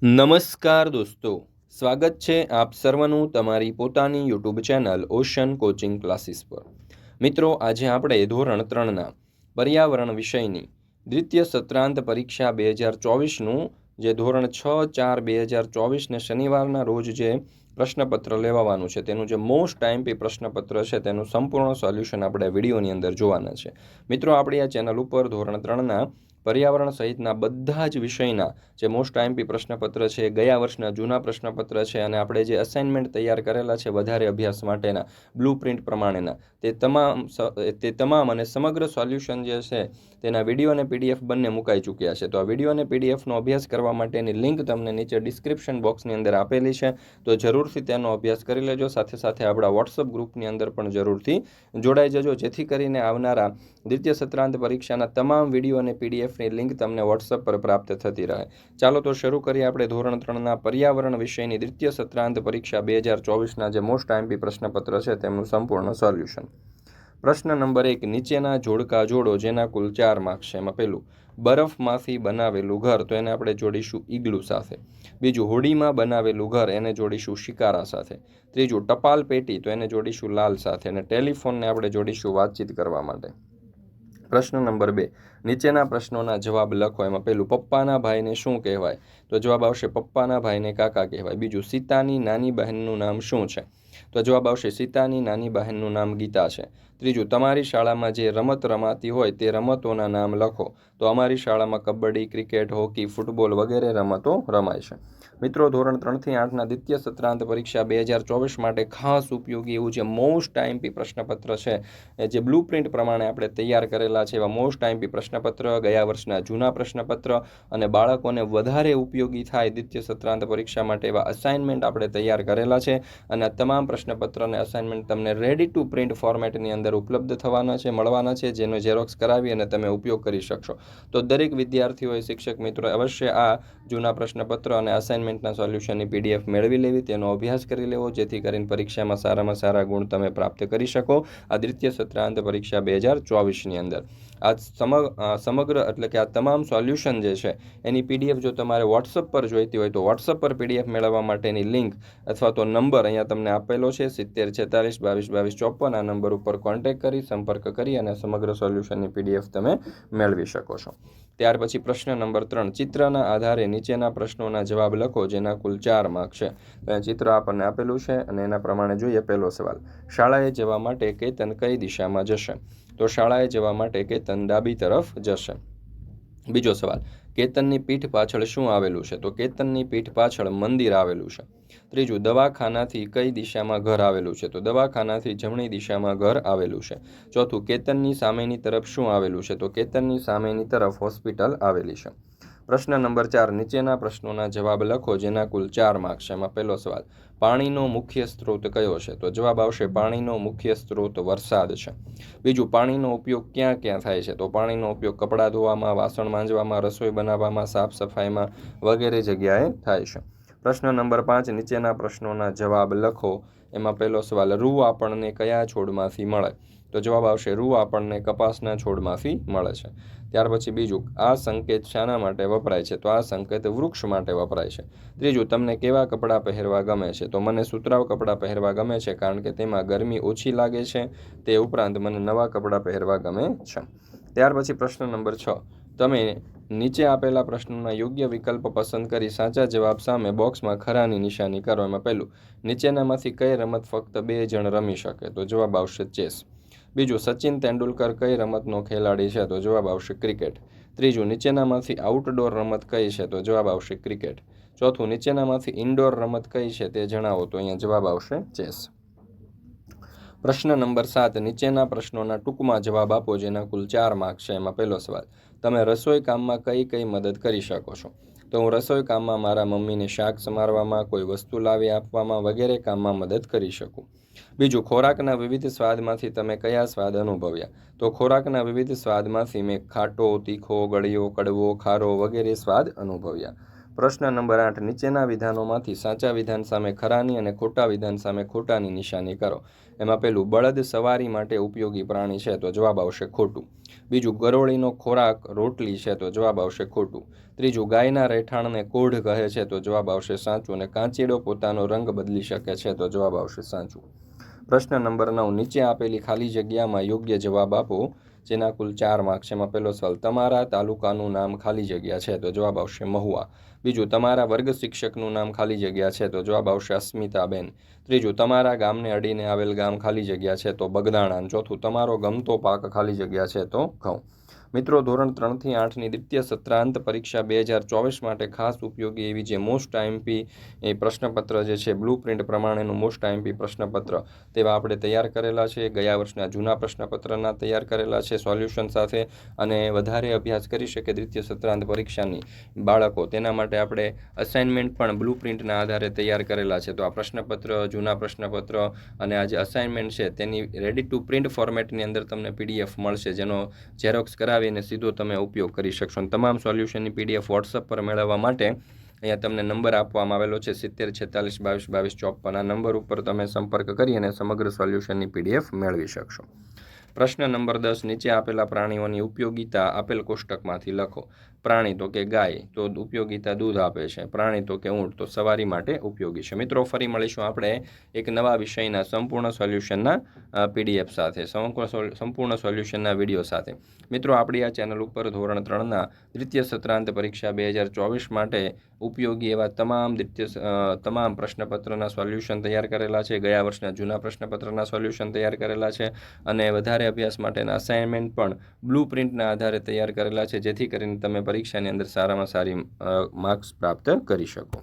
નમસ્કાર દોસ્તો, સ્વાગત છે આપ સર્વનું તમારી પોતાની YouTube channel ocean coaching classes પર। મિત્રો, આજે આપણે ધોરણ 3ના પર્યાવરણ વિષયની દ્વિતીય સત્રાંત પરીક્ષા 2024નું જે ધોરણ 6/4/2024ને શનિવારના રોજ જે પ્રશ્નપત્ર લેવાનું છે તેનું જે મોસ્ટ ટાઈમપી પ્રશ્નપત્ર છે તેનું સંપૂર્ણ સોલ્યુશન આપણે વિડીયોની અંદર જોવાના છે। મિત્રો, આપણી આ ચેનલ ઉપર ધોરણ 3ના પર્યાવરણ સહિતના બધા જ વિષયના જે મોસ્ટ ટાઈમપી પ્રશ્નપત્ર છે, ગયા વર્ષના જૂના પ્રશ્નપત્ર છે અને આપણે જે અસાઇનમેન્ટ તૈયાર કરેલા છે વધારે અભ્યાસ માટેના બ્લુ પ્રિન્ટ પ્રમાણેના તે તમામ અને સમગ્ર સોલ્યુશન જે છે તેના વિડીયો અને પીડીએફ બંને મુકાઈ ચૂક્યા છે। તો આ વિડીયો અને પીડીએફનો અભ્યાસ કરવા માટેની લિંક તમને નીચે ડિસ્ક્રિપ્શન બોક્સની અંદર આપેલી છે, તો જરૂરથી તેનો અભ્યાસ કરી લેજો। સાથે સાથે આપણા વોટ્સઅપ ગ્રુપની અંદર પણ જરૂરથી જોડાઈ જજો, જેથી કરીને આવનારા દ્વિતીય સત્રાંત પરીક્ષાના તમામ વિડીયો અને પીડીએફની લિંક તમને વોટ્સઅપ પર પ્રાપ્ત થતી રહે। ચાલો તો શરૂ કરીએ આપણે ધોરણ 3ના પર્યાવરણ વિષયની દ્વિતીય સત્રાંત પરીક્ષા 2024ના જે મોસ્ટ ટાઈમપી પ્રશ્નપત્ર છે તેમનું સંપૂર્ણ સોલ્યુશન। પ્રશ્ન નંબર 1, નીચેના જોડકા જોડો જેના કુલ 4 માર્ક્સ છે। એમાં પહેલું, બરફમાંથી બનાવેલું ઘર, તો એને આપણે જોડીશું ઇગ્લુ સાથે। બીજું, હોડીમાં બનાવેલું ઘર, એને જોડીશું શિકારા સાથે। ત્રીજું, ટપાલ પેટી, તો એને જોડીશું લાલ સાથે। અને ટેલિફોનને આપણે જોડીશું વાતચીત કરવા માટે। પ્રશ્ન નંબર 2, નીચેના પ્રશ્નોના જવાબ લખો। એમાં પહેલું, પપ્પાના ભાઈને શું કહેવાય? તો જવાબ આવશે પપ્પાના ભાઈને કાકા કહેવાય। બીજું, સીતાની નાની બહેનનું નામ શું છે? તો જવાબ આવશે સીતાની નાની બહેનનું નામ ગીતા છે। ત્રીજું, તમારી શાળામાં જે રમત રમાતી હોય તે રમતોના નામ લખો। તો અમારી શાળામાં કબડ્ડી, ક્રિકેટ, હોકી, ફૂટબોલ વગેરે રમતો રમાય છે। મિત્રો, ધોરણ 3થી 8ના દ્વિતીય સત્રાંત પરીક્ષા 2024 માટે ખાસ ઉપયોગી એવું જે મોસ્ટ ટાઈમપી પ્રશ્નપત્ર છે, જે બ્લુ પ્રિન્ટ પ્રમાણે આપણે તૈયાર કરેલા છે એવા મોસ્ટ ટાઈમપી પ્રશ્નપત્ર, ગયા વર્ષના જૂના પ્રશ્નપત્ર અને બાળકોને વધારે ઉપયોગી થાય દ્વિતીય સત્રાંત પરીક્ષા માટે એવા અસાઇનમેન્ટ આપણે તૈયાર કરેલા છે। અને આ તમામ પ્રશ્નપત્ર અને અસાઇનમેન્ટ તમને રેડી ટુ પ્રિન્ટ ફોર્મેટની અંદર ઉપલબ્ધ થવાના છે, મળવાના છે, જેનો ઝેરોક્સ કરાવી અને તમે ઉપયોગ કરી શકશો। તો દરેક વિદ્યાર્થીઓએ, શિક્ષક મિત્રો અવશ્ય આ જૂના પ્રશ્નપત્ર અને અસાઇનમેન્ટના સોલ્યુશનની પીડીએફ મેળવી લેવી, તેનો અભ્યાસ કરી લેવો, જેથી કરીને પરીક્ષામાં સારામાં સારા ગુણ તમે પ્રાપ્ત કરી શકો આ દ્વિતીય સત્રાંત પરીક્ષા 2024ની અંદર। આ સમગ્ર એટલે કે આ તમામ સોલ્યુશન જે છે એની પીડીએફ જો તમારે વોટ્સઅપ પર જોઈતી હોય તો વોટ્સઅપ પર પીડીએફ મેળવવા માટેની લિંક અથવા તો નંબર અહીંયા તમને આપેલો છે 7046222254। આ નંબર ઉપર કોન્ટેક્ટ કરી, સંપર્ક કરી અને સમગ્ર સોલ્યુશનની પીડીએફ તમે મેળવી શકો છો। ત્યાર પછી પ્રશ્ન નંબર 3, ચિત્રના આધારે નીચેના પ્રશ્નોના જવાબ લખો જેના કુલ 4 માર્ક છે। ચિત્ર આપણને આપેલું છે અને એના પ્રમાણે જોઈએ। પહેલો સવાલ, શાળાએ જવા માટે કેતન કઈ દિશામાં જશે? તો શાળાએ જવા માટે કેતન ડાબી તરફ જશે। બીજો સવાલ, કેતનની પીઠ પાછળ શું આવેલું છે? તો કેતનની પીઠ પાછળ મંદિર આવેલું છે। ત્રીજું, દવાખાનાથી કઈ દિશામાં ઘર આવેલું છે? તો દવાખાનાથી જમણી દિશામાં ઘર આવેલું છે। ચોથું, કેતનની સામેની તરફ શું આવેલું છે? તો કેતનની સામેની તરફ હોસ્પિટલ આવેલી છે। પ્રશ્ન નંબર 4, નીચેના પ્રશ્નોના જવાબ લખો જેના કુલ 4 માર્ક્સ છે। એમાં પહેલો સવાલ, પાણીનો મુખ્ય સ્ત્રોત કયો છે? તો જવાબ આવશે પાણીનો મુખ્ય સ્ત્રોત વરસાદ છે। બીજું, પાણીનો ઉપયોગ ક્યાં ક્યાં થાય છે? તો પાણીનો ઉપયોગ કપડાં ધોવામાં, વાસણ માંજવામાં, રસોઈ બનાવવામાં, સાફ સફાઈમાં વગેરે જગ્યાએ થાય છે। પ્રશ્ન નંબર 5, નીચેના પ્રશ્નોના જવાબ લખો। એમાં પહેલો સવાલ, રૂ આપણને કયા છોડમાંથી મળે? તો જવાબ આવશે રૂ આપણને કપાસના છોડમાંથી મળે છે। ત્યાર પછી બીજું, આ સંકેત શાના માટે વપરાય છે? તો આ સંકેત વૃક્ષ માટે વપરાય છે। ત્રીજું, તમને કેવા કપડાં પહેરવા ગમે છે? તો મને સુતરાઉ કપડાં પહેરવા ગમે છે, કારણ કે તેમાં ગરમી ઓછી લાગે છે, તે ઉપરાંત મને નવા કપડાં પહેરવા ગમે છે। ત્યાર પછી પ્રશ્ન નંબર 6, તમે નીચે આપેલા પ્રશ્નોના યોગ્ય વિકલ્પ પસંદ કરી સાચા જવાબ સામે બોક્સમાં ખરાની નિશાની કરો। એમાં પહેલું, નીચેનામાંથી કઈ રમત ફક્ત 2 જણ રમી શકે? તો જવાબ આવશે ચેસ। બીજું, સચિન તેંડુલકર કઈ રમતનો ખેલાડી છે? તો જવાબ આવશે ક્રિકેટ। ત્રીજું, નીચેનામાંથી આઉટડોર રમત કઈ છે? તો જવાબ આવશે ક્રિકેટ। ચોથું, નીચેનામાંથી ઇન્ડોર રમત કઈ છે તે જણાવો? તો અહીંયા જવાબ આવશે ચેસ। પ્રશ્ન નંબર 7, નીચેના પ્રશ્નોના ટૂંકમાં જવાબ આપો જેના કુલ 4 માર્ક્સ છે। એમાં પહેલો સવાલ, તમે રસોઈ કામમાં કઈ કઈ મદદ કરી શકો છો? તો હું રસોઈ કામમાં મારા મમ્મીને શાક સમારવામાં, કોઈ વસ્તુ લાવી આપવામાં વગેરે કામમાં મદદ કરી શકું। બીજું, ખોરાકના વિવિધ સ્વાદમાંથી તમે કયા સ્વાદ અનુભવ્યા? તો ખોરાકના વિવિધ સ્વાદમાંથી મેં ખાટો, તીખો, ગળ્યો, કડવો, ખારો વગેરે સ્વાદ અનુભવ્યા। પ્રશ્ન નંબર 8 નીચેના વિધાનોમાંથી સાચા વિધાન સામે ખરાની અને ખોટા વિધાન સામે ખોટાની નિશાની કરો. એમાં પહેલું, બળદ સવારી માટે ઉપયોગી પ્રાણી છે, તો જવાબ આવશે ખોટું. બીજું, ગરોળીનો ખોરાક રોટલી છે, તો જવાબ આવશે ખોટું. ત્રીજું, ગાયના રહેઠાણને કોઢ કહે છે, તો જવાબ આવશે સાચું. અને કાંચીડો પોતાનો રંગ બદલી શકે છે, તો જવાબ આવશે સાચું. પ્રશ્ન નંબર 9 નીચે આપેલી ખાલી જગ્યામાં યોગ્ય જવાબ આપો, જેના કુલ 4 માર્ક છે. એમાં પહેલો સવાલ, તમારા તાલુકાનું નામ ખાલી જગ્યા છે, તો જવાબ આવશે મહુવા. બીજું, તમારા વર્ગ શિક્ષકનું નામ ખાલી જગ્યા છે, તો જવાબ આવશે અસ્મિતાબેન. ત્રીજું, તમારા ગામને અડીને આવેલ ગામ ખાલી જગ્યા છે, તો બગદાણા. ચોથું, તમારો ગમતો પાક ખાલી જગ્યા છે, તો ઘઉં. મિત્રો, ધોરણ 3 થી 8ની દ્વિતીય સત્રાંત પરીક્ષા 2024 માટે ખાસ ઉપયોગી એવી જે મોસ્ટ આઈએમપી એ પ્રશ્નપત્ર જે છે, બ્લુ પ્રિન્ટ પ્રમાણેનું મોસ્ટ આઈએમપી પ્રશ્નપત્ર તેવા આપણે તૈયાર કરેલા છે. ગયા વર્ષના જૂના પ્રશ્નપત્રના તૈયાર કરેલા છે સોલ્યુશન સાથે. અને વધારે અભ્યાસ કરી શકે દ્વિતીય સત્રાંત પરીક્ષાની બાળકો, તેના માટે આપણે અસાઇનમેન્ટ પણ બ્લુ પ્રિન્ટના આધારે તૈયાર કરેલા છે. તો આ પ્રશ્નપત્ર, જૂના પ્રશ્નપત્ર અને આ જે અસાઇનમેન્ટ છે તેની રેડી ટુ પ્રિન્ટ ફોર્મેટની અંદર તમને PDF મળશે, જેનો ઝેરોક્સ કરાવીને સીધો તમે ઉપયોગ કરી શકશો. તમામ સોલ્યુશનની PDF વોટ્સઅપ પર મેળવવા માટે અહીંયા તમને નંબર આપવામાં આવેલો છે 7046222254. આ નંબર ઉપર તમે સંપર્ક કરી અને સમગ્ર સોલ્યુશનની PDF મેળવી શકશો. પ્રશ્ન નંબર 10 નીચે આપેલા પ્રાણીઓની ઉપયોગિતા આપેલ કોષ્ટકમાંથી લખો. પ્રાણી તો કે ગાય, તો ઉપયોગિતા દૂધ આપે છે. પ્રાણી તો કે ઊંટ, તો સવારી માટે ઉપયોગી છે. મિત્રો, ફરી મળીશું આપણે એક નવા વિષયના સંપૂર્ણ સોલ્યુશનના PDF સાથે, સંપૂર્ણ સોલ્યુશનના વિડીયો સાથે. મિત્રો, આપણી આ ચેનલ ઉપર ધોરણ 3ના દ્વિતીય સત્રાંત પરીક્ષા 2024 માટે ઉપયોગી એવા તમામ પ્રશ્નપત્રના સોલ્યુશન તૈયાર કરેલા છે. ગયા વર્ષના જૂના પ્રશ્નપત્રના સોલ્યુશન તૈયાર કરેલા છે. અને વધારે અભ્યાસ માટેના અસાઇનમેન્ટ પણ બ્લુ પ્રિન્ટના આધારે તૈયાર કરેલા છે, જેથી કરીને તમે પરીક્ષાની અંદર સારામાં સારી માર્ક્સ પ્રાપ્ત કરી શકો.